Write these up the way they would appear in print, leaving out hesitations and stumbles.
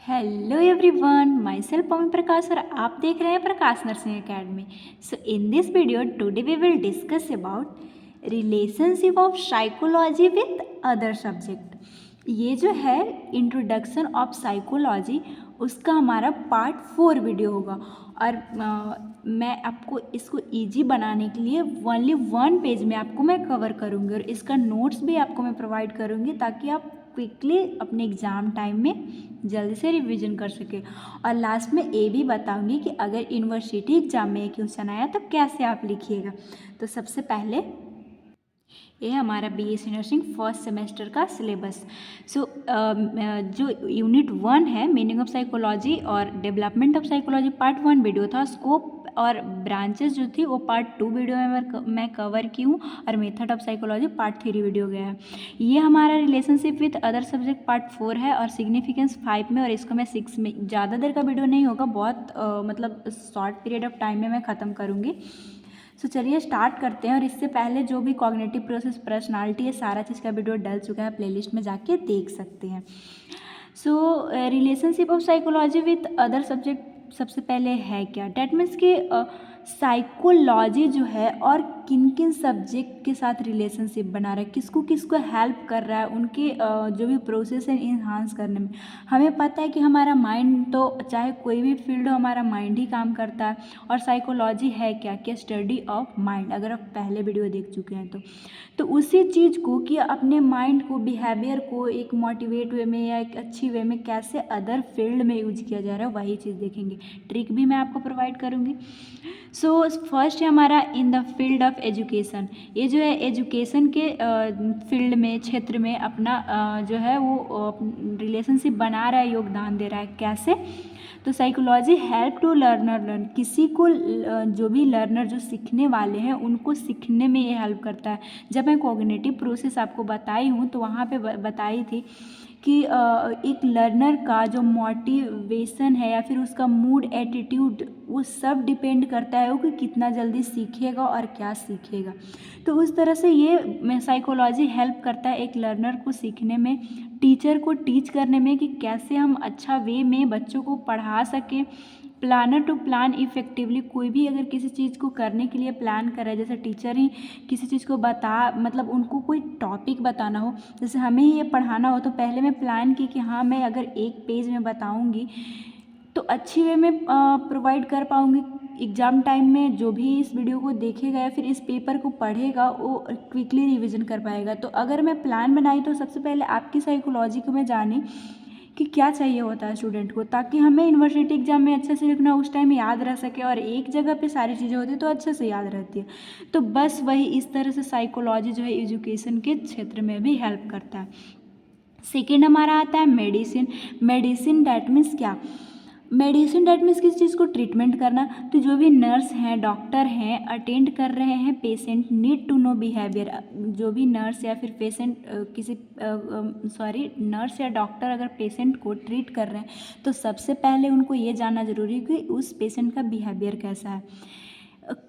Hello everyone, myself Pami Prakash और आप देख रहे हैं Prakash nursing academy. So in this video today we will discuss about relationship of psychology with other subject. ये जो है इंट्रोडक्शन ऑफ साइकोलॉजी, उसका हमारा पार्ट 4 वीडियो होगा। और मैं आपको इसको इजी बनाने के लिए ओनली 1 पेज में आपको मैं कवर करूँगी और इसका नोट्स भी आपको मैं प्रोवाइड करूँगी ताकि आप क्विकली अपने एग्ज़ाम टाइम में जल्दी से रिवीजन कर सके। और लास्ट में ये भी बताऊंगी कि अगर यूनिवर्सिटी एग्जाम में ये क्वेश्चन आया तो कैसे आप लिखिएगा। तो सबसे पहले ये हमारा बीएससी नर्सिंग फर्स्ट सेमेस्टर का सिलेबस। सो जो यूनिट 1 है मीनिंग ऑफ साइकोलॉजी और development of psychology part 1 video था। स्कोप और ब्रांचेस जो थी वो पार्ट 2 वीडियो में मैं कवर की हूँ और method of psychology part 3 video गया है। ये हमारा relationship with other subject part 4 है और सिग्निफिकेंस 5 में, और इसको मैं 6 में, ज़्यादा देर का वीडियो नहीं होगा, बहुत मतलब शॉर्ट पीरियड ऑफ टाइम में मैं ख़त्म करूँगी। सो चलिए स्टार्ट करते हैं। और इससे पहले जो भी कॉग्निटिव प्रोसेस, पर्सनालिटी, ये सारा चीज़ का वीडियो डल चुका है, प्लेलिस्ट में जाके देख सकते हैं। So relationship of psychology with other subject सबसे पहले है क्या, डैट मीन्स कि साइकोलॉजी जो है और किन किन सब्जेक्ट के साथ रिलेशनशिप बना रहा है, किसको किसको हेल्प कर रहा है, उनके जो भी प्रोसेस है इन्हांस करने में। हमें पता है कि हमारा माइंड, तो चाहे कोई भी फील्ड हो, हमारा माइंड ही काम करता है। और साइकोलॉजी है क्या, कि स्टडी ऑफ माइंड, अगर आप पहले वीडियो देख चुके हैं तो उसी चीज़ को कि अपने माइंड को, बिहेवियर को एक मोटिवेट वे में या एक अच्छी वे में कैसे अदर फील्ड में यूज किया जा रहा है, वही चीज़ देखेंगे। ट्रिक भी मैं आपको प्रोवाइड करूँगी। सो फर्स्ट है हमारा in the field of education. ये जो है एजुकेशन के फील्ड में, क्षेत्र में अपना जो है वो रिलेशनशिप बना रहा है, योगदान दे रहा है। कैसे? तो psychology help to learner learn, किसी को जो भी लर्नर, जो सीखने वाले हैं, उनको सीखने में ये हेल्प करता है। जब मैं कॉग्निटिव प्रोसेस आपको बताई हूँ तो वहाँ पे बताई थी कि एक लर्नर का जो मोटिवेशन है या फिर उसका मूड, एटीट्यूड, वो सब डिपेंड करता है वो कि कितना जल्दी सीखेगा और क्या सीखेगा। तो उस तरह से ये साइकोलॉजी हेल्प करता है एक लर्नर को सीखने में, टीचर को टीच करने में कि कैसे हम अच्छा वे में बच्चों को पढ़ा सकें। प्लानर टू प्लान इफेक्टिवली, कोई भी अगर किसी चीज़ को करने के लिए प्लान कर रहा है, जैसे टीचर ही किसी चीज़ को मतलब उनको कोई टॉपिक बताना हो, जैसे हमें ही ये पढ़ाना हो, तो पहले मैं प्लान की कि हाँ मैं अगर एक पेज में बताऊँगी तो अच्छी वे में प्रोवाइड कर पाऊँगी। एग्ज़ाम टाइम में जो भी इस वीडियो को देखेगा या फिर इस पेपर को पढ़ेगा वो क्विकली रिवीजन कर पाएगा। तो अगर मैं प्लान बनाई तो सबसे पहले आपकी साइकोलॉजी को मैं जानी कि क्या चाहिए होता है स्टूडेंट को, ताकि हमें यूनिवर्सिटी एग्जाम में अच्छे से लिखना उस टाइम याद रह सके, और एक जगह पे सारी चीज़ें होती तो अच्छे से याद रहती है। तो बस वही इस तरह से साइकोलॉजी जो है एजुकेशन के क्षेत्र में भी हेल्प करता है। सेकेंड हमारा आता है मेडिसिन। मेडिसिन डैट मीन्स क्या, मेडिसिन डैट मीन्स किसी चीज़ को ट्रीटमेंट करना। तो जो भी नर्स हैं, डॉक्टर हैं, अटेंड कर रहे हैं patient, need to know behaviour. जो भी नर्स या फिर पेशेंट नर्स या डॉक्टर अगर पेशेंट को ट्रीट कर रहे हैं तो सबसे पहले उनको ये जानना जरूरी है कि उस पेशेंट का बिहेवियर कैसा है।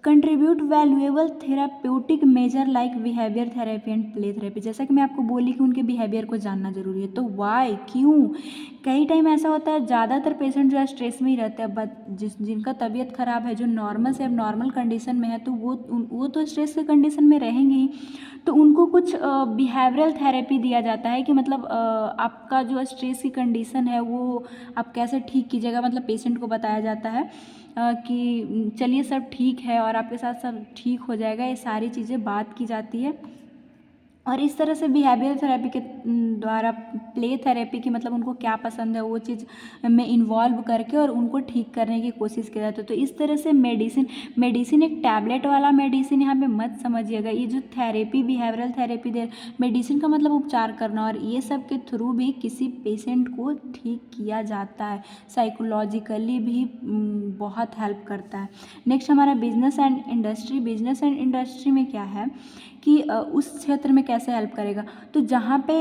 Contribute valuable therapeutic measure like behaviour therapy and play therapy, जैसा कि मैं आपको बोली कि उनके बिहेवियर को जानना जरूरी है। तो वाई, क्यों? कई टाइम ऐसा होता है, ज़्यादातर पेशेंट जो है स्ट्रेस में ही रहते हैं, बट जिनका तबीयत ख़राब है, जो नॉर्मल से अब नॉर्मल कंडीशन में है, तो वो तो स्ट्रेस के कंडीशन में रहेंगे ही। तो उनको कुछ बिहेवियरल थेरेपी दिया जाता है कि मतलब आपका जो स्ट्रेस की कंडीशन है वो आप कैसे ठीक कीजिएगा। मतलब पेशेंट को बताया जाता है कि चलिए सब ठीक है और आपके साथ सब ठीक हो जाएगा, ये सारी चीज़ें बात की जाती है। और इस तरह से बिहेवियर थेरेपी के द्वारा प्ले थेरेपी की, मतलब उनको क्या पसंद है वो चीज़ में इन्वॉल्व करके और उनको ठीक करने की कोशिश की जाती है। तो इस तरह से मेडिसिन एक टैबलेट वाला मेडिसिन यहाँ पे मत समझिएगा। ये जो थेरेपी, बिहेवियरल थेरेपी दे, मेडिसिन का मतलब उपचार करना, और ये सब के थ्रू भी किसी पेशेंट को ठीक किया जाता है। साइकोलॉजिकली भी बहुत हेल्प करता है। नेक्स्ट हमारा business and industry. Business and industry में क्या है कि उस क्षेत्र में कैसे कैसे हेल्प करेगा? तो जहाँ पे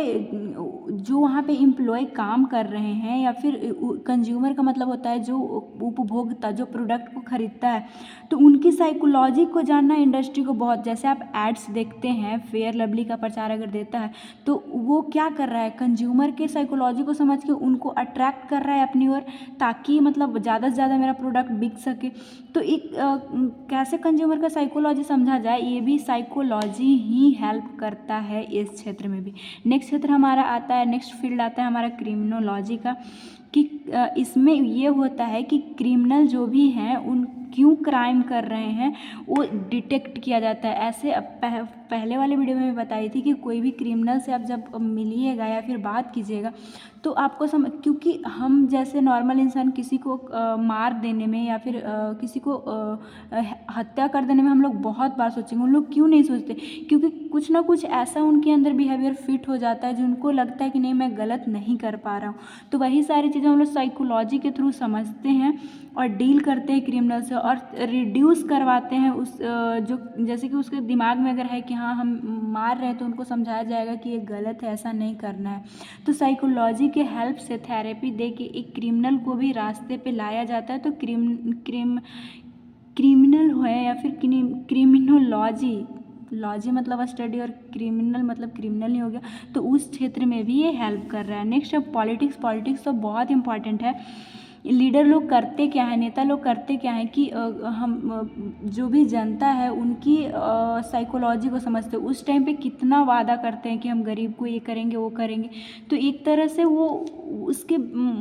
जो वहाँ पे एम्प्लॉय काम कर रहे हैं या फिर कंज्यूमर का मतलब होता है जो उपभोक्ता जो प्रोडक्ट को खरीदता है, तो उनकी साइकोलॉजी को जानना इंडस्ट्री को बहुत, जैसे आप एड्स देखते हैं, फेयर लवली का प्रचार अगर देता है तो वो क्या कर रहा है, कंज्यूमर के साइकोलॉजी को समझ के उनको अट्रैक्ट कर रहा है अपनी ओर, ताकि मतलब ज़्यादा से ज़्यादा मेरा प्रोडक्ट बिक सके। तो एक कैसे कंज्यूमर का साइकोलॉजी समझा जाए, ये भी साइकोलॉजी ही हेल्प करता है इस क्षेत्र में भी। नेक्स्ट क्षेत्र हमारा आता है, नेक्स्ट फील्ड आता है हमारा क्रिमिनोलॉजी का, कि इसमें ये होता है कि क्रिमिनल जो भी हैं उन क्यों क्राइम कर रहे हैं वो डिटेक्ट किया जाता है। ऐसे पहले वाले वीडियो में बताई थी कि कोई भी क्रिमिनल से आप जब मिलिएगा या फिर बात कीजिएगा तो आपको क्योंकि हम जैसे नॉर्मल इंसान किसी को मार देने में या फिर किसी को हत्या कर देने में हम लोग बहुत बार सोचेंगे। उन लोग क्यों नहीं सोचते? क्योंकि कुछ ना कुछ ऐसा उनके अंदर बिहेवियर फिट हो जाता है जो उनको लगता है कि नहीं, मैं गलत नहीं कर पा रहा हूँ। तो वही सारी चीज़ें हम लोग साइकोलॉजी के थ्रू समझते हैं और डील करते हैं क्रिमिनल से, और रिड्यूस करवाते हैं उस जो, जैसे कि उसके दिमाग में अगर है कि हाँ हम मार रहे हैं तो उनको समझाया जाएगा कि ये गलत है, ऐसा नहीं करना है। तो साइकोलॉजी के हेल्प से थेरेपी दे के एक क्रिमिनल को भी रास्ते पे लाया जाता है। तो क्रिमिनल है या फिर क्रिमिनोलॉजी, लॉजी मतलब स्टडी और क्रिमिनल मतलब क्रिमिनल ही हो गया, तो उस क्षेत्र में भी ये हेल्प कर रहा है। नेक्स्ट है पॉलिटिक्स। पॉलिटिक्स तो बहुत इंपॉर्टेंट है। लीडर लोग करते क्या है, नेता लोग करते क्या है कि हम जो भी जनता है उनकी साइकोलॉजी को समझते हैं। उस टाइम पे कितना वादा करते हैं कि हम गरीब को ये करेंगे वो करेंगे, तो एक तरह से वो उसके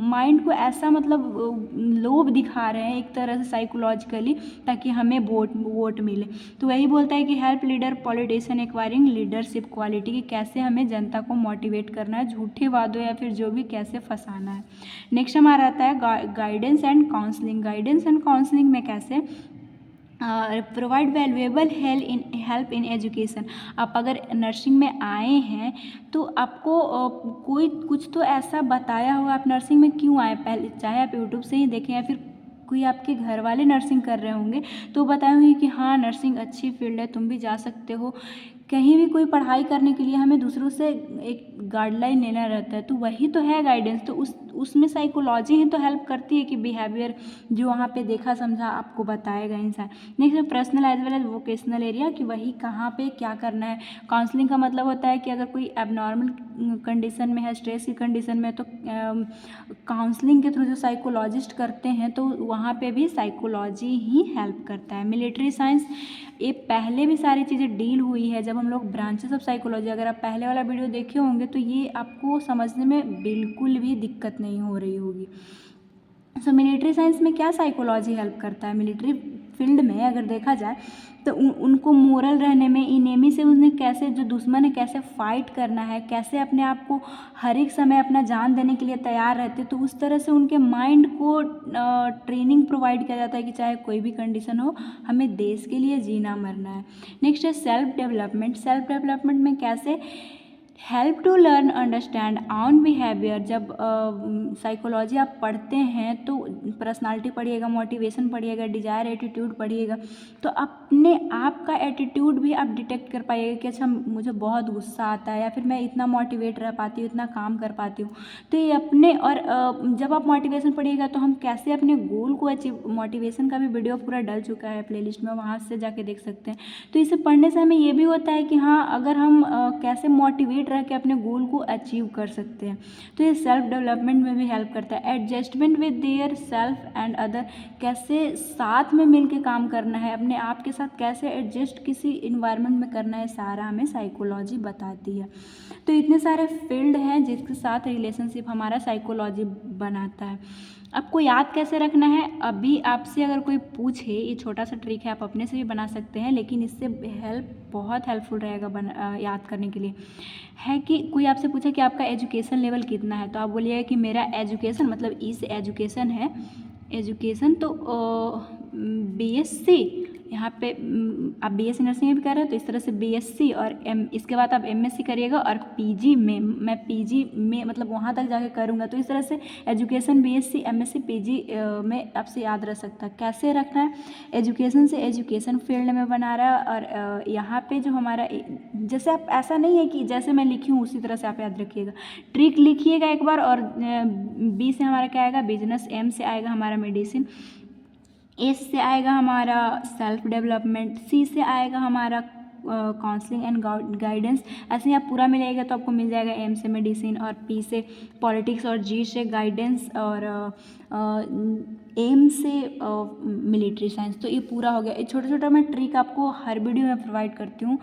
माइंड को ऐसा मतलब लोभ दिखा रहे हैं एक तरह से साइकोलॉजिकली, ताकि हमें वोट मिले। तो वही बोलता है कि help leader politician acquiring leadership quality, कि कैसे हमें जनता को मोटिवेट करना है, झूठे वादों या फिर जो भी कैसे फंसाना है। नेक्स्ट हमारा आता है guidance and counselling. Guidance and counselling में कैसे provide valuable help in education. आप अगर नर्सिंग में आए हैं तो आपको कोई कुछ तो ऐसा बताया होगा, आप नर्सिंग में क्यों आए, पहले चाहे आप यूट्यूब से ही देखें या फिर कोई आपके घर वाले नर्सिंग कर रहे होंगे तो बताए होंगे कि हाँ नर्सिंग अच्छी फील्ड है, तुम भी जा सकते हो। कहीं भी कोई पढ़ाई करने के लिए हमें दूसरों से एक गाइडलाइन लेना रहता है, तो वही तो है गाइडेंस। तो उसमें साइकोलॉजी ही तो हेल्प करती है कि बिहेवियर जो वहाँ पे देखा समझा आपको बताएगा इंसान। नेक्स्ट है personal as well as vocational area, कि वही कहाँ पे क्या करना है। काउंसलिंग का मतलब होता है कि अगर कोई एबनॉर्मल कंडीशन में है, स्ट्रेस की कंडीशन में, तो काउंसलिंग के थ्रू जो साइकोलॉजिस्ट करते हैं तो वहाँ पे भी साइकोलॉजी ही हेल्प करता है। मिलिट्री साइंस, ये पहले भी सारी चीज़ें डील हुई है जब हम लोग ब्रांचेस ऑफ साइकोलॉजी, अगर आप पहले वाला वीडियो देखे होंगे तो ये आपको समझने में बिल्कुल भी दिक्कत नहीं हो रही होगी। सो मिलिट्री साइंस में क्या साइकोलॉजी हेल्प करता है, मिलिट्री फील्ड में अगर देखा जाए तो उनको मोरल रहने में, इनेमी से उन्हें कैसे, जो दुश्मन है कैसे फाइट करना है, कैसे अपने आप को हर एक समय अपना जान देने के लिए तैयार रहते, तो उस तरह से उनके माइंड को ट्रेनिंग प्रोवाइड किया जाता है कि चाहे कोई भी कंडीशन हो, हमें देश के लिए जीना मरना है। नेक्स्ट है सेल्फ डेवलपमेंट। सेल्फ डेवलपमेंट में कैसे help to learn understand on behaviour. जब साइकोलॉजी आप पढ़ते हैं तो पर्सनालिटी पढ़िएगा, मोटिवेशन पढ़िएगा, डिजायर एटीट्यूड पढ़िएगा, तो अपने आप का एटीट्यूड भी आप डिटेक्ट कर पाइएगा कि अच्छा मुझे बहुत गुस्सा आता है या फिर मैं इतना मोटिवेट रह पाती हूँ, इतना काम कर पाती हूँ। तो ये अपने, और जब आप मोटिवेशन पढ़िएगा तो हम कैसे अपने गोल को अचीव, मोटिवेशन का भी वीडियो पूरा डल चुका है प्लेलिस्ट में, वहाँ से जाके देख सकते हैं। तो इसे पढ़ने से हमें ये भी होता है कि हाँ अगर हम कैसे मोटिवेट रह के अपने गोल को अचीव कर सकते हैं, तो ये सेल्फ डेवलपमेंट में भी हेल्प करता है। Adjustment with their self and other, कैसे साथ में मिल के काम करना है, अपने आप के साथ कैसे एडजस्ट किसी इन्वायरमेंट में करना है, सारा हमें साइकोलॉजी बताती है। तो इतने सारे फील्ड हैं जिसके साथ रिलेशनशिप हमारा साइकोलॉजी बनाता है। आपको याद कैसे रखना है, अभी आपसे अगर कोई पूछे, ये छोटा सा ट्रिक है, आप अपने से भी बना सकते हैं, लेकिन इससे बहुत हेल्पफुल रहेगा याद करने के लिए, है कि कोई आपसे पूछे कि आपका एजुकेशन लेवल कितना है, तो आप बोलिएगा कि मेरा एजुकेशन मतलब इस एजुकेशन है, एजुकेशन तो BSc यहाँ पे आप बीएससी नर्सिंग में भी कर रहे हो तो इस तरह से बीएससी और इसके बाद आप एमएससी करिएगा और पीजी में, मैं पीजी में मतलब वहाँ तक जाके करूँगा। तो इस तरह से एजुकेशन बीएससी एमएससी पीजी में आपसे याद रह सकता है। कैसे रखना है, एजुकेशन से एजुकेशन फील्ड में बना रहा है। और यहाँ पे जो हमारा जैसे आप, ऐसा नहीं है कि जैसे मैं लिखी हूँ उसी तरह से आप याद रखिएगा, ट्रिक लिखिएगा एक बार। और बी से हमारा क्या आएगा, बिजनेस, एम से आएगा हमारा मेडिसिन, एस से आएगा हमारा सेल्फ डेवलपमेंट, सी से आएगा हमारा काउंसलिंग एंड गाइडेंस। ऐसे ही आप पूरा मिलाएगा तो आपको मिल जाएगा एम से मेडिसिन, और पी से पॉलिटिक्स, और जी से गाइडेंस, और एम से मिलिट्री साइंस। तो ये पूरा हो गया। ये छोटा छोटा मैं ट्रिक आपको हर वीडियो में प्रोवाइड करती हूँ,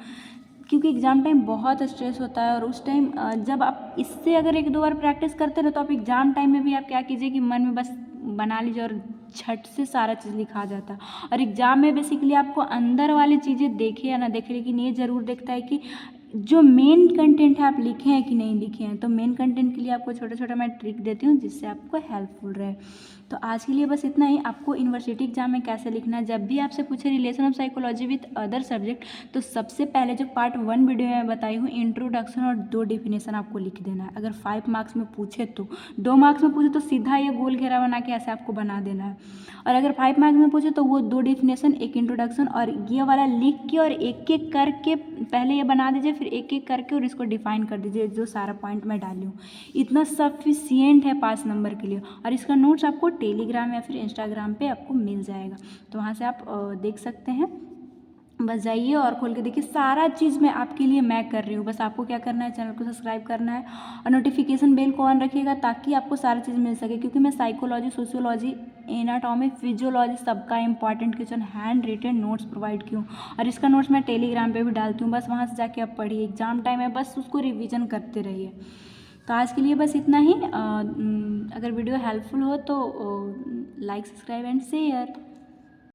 क्योंकि एग्ज़ाम टाइम बहुत स्ट्रेस होता है। और उस टाइम जब आप इससे अगर एक दो बार प्रैक्टिस करते रहो तो आप एग्ज़ाम टाइम में भी आप क्या कीजिए कि मन में बस बना लीजिए और झट से सारा चीज़ लिखा जाता है। और एग्ज़ाम में बेसिकली आपको अंदर वाली चीज़ें देखे या ना देखे, लेकिन ये ज़रूर देखता है कि जो मेन कंटेंट है आप लिखे हैं कि नहीं लिखे हैं। तो मेन कंटेंट के लिए आपको छोटा छोटा मैं ट्रिक देती हूँ जिससे आपको हेल्पफुल रहे। तो आज के लिए बस इतना ही। आपको यूनिवर्सिटी एग्जाम में कैसे लिखना है, जब भी आपसे पूछे relation of psychology with other subject, तो सबसे पहले जो पार्ट 1 वीडियो में बताई हूँ इंट्रोडक्शन और 2 डिफिनेशन आपको लिख देना है। अगर 5 मार्क्स में पूछे तो, 2 मार्क्स में पूछे तो सीधा ये गोल घेरा बना के ऐसे आपको बना देना है। और अगर 5 मार्क्स में पूछे तो वो 2 डिफिनेशन, एक इंट्रोडक्शन, और ये वाला लिख के और एक एक करके पहले ये बना दीजिए, फिर एक एक करके और इसको डिफाइन कर दीजिए जो सारा पॉइंट मैं डाली हूँ। इतना सफिशिएंट है 5 नंबर के लिए। और इसका नोट्स आपको टेलीग्राम या फिर इंस्टाग्राम पे आपको मिल जाएगा, तो वहाँ से आप देख सकते हैं। बस जाइए और खोल के देखिए, सारा चीज़ मैं आपके लिए मैं कर रही हूँ। बस आपको क्या करना है, चैनल को सब्सक्राइब करना है और नोटिफिकेशन बेल को ऑन रखिएगा ताकि आपको सारा चीज़ मिल सके। क्योंकि मैं साइकोलॉजी, सोशियोलॉजी, एनाटॉमी, फिजियोलॉजी सबका important question hand written notes provide की हूँ। और इसका नोट्स मैं टेलीग्राम पे भी डालती हूँ, बस वहाँ से जाके आप पढ़िए। एग्जाम टाइम है, बस उसको रिविज़न करते रहिए। तो आज के लिए बस इतना ही। अगर वीडियो हेल्पफुल हो तो लाइक, सब्सक्राइब एंड शेयर।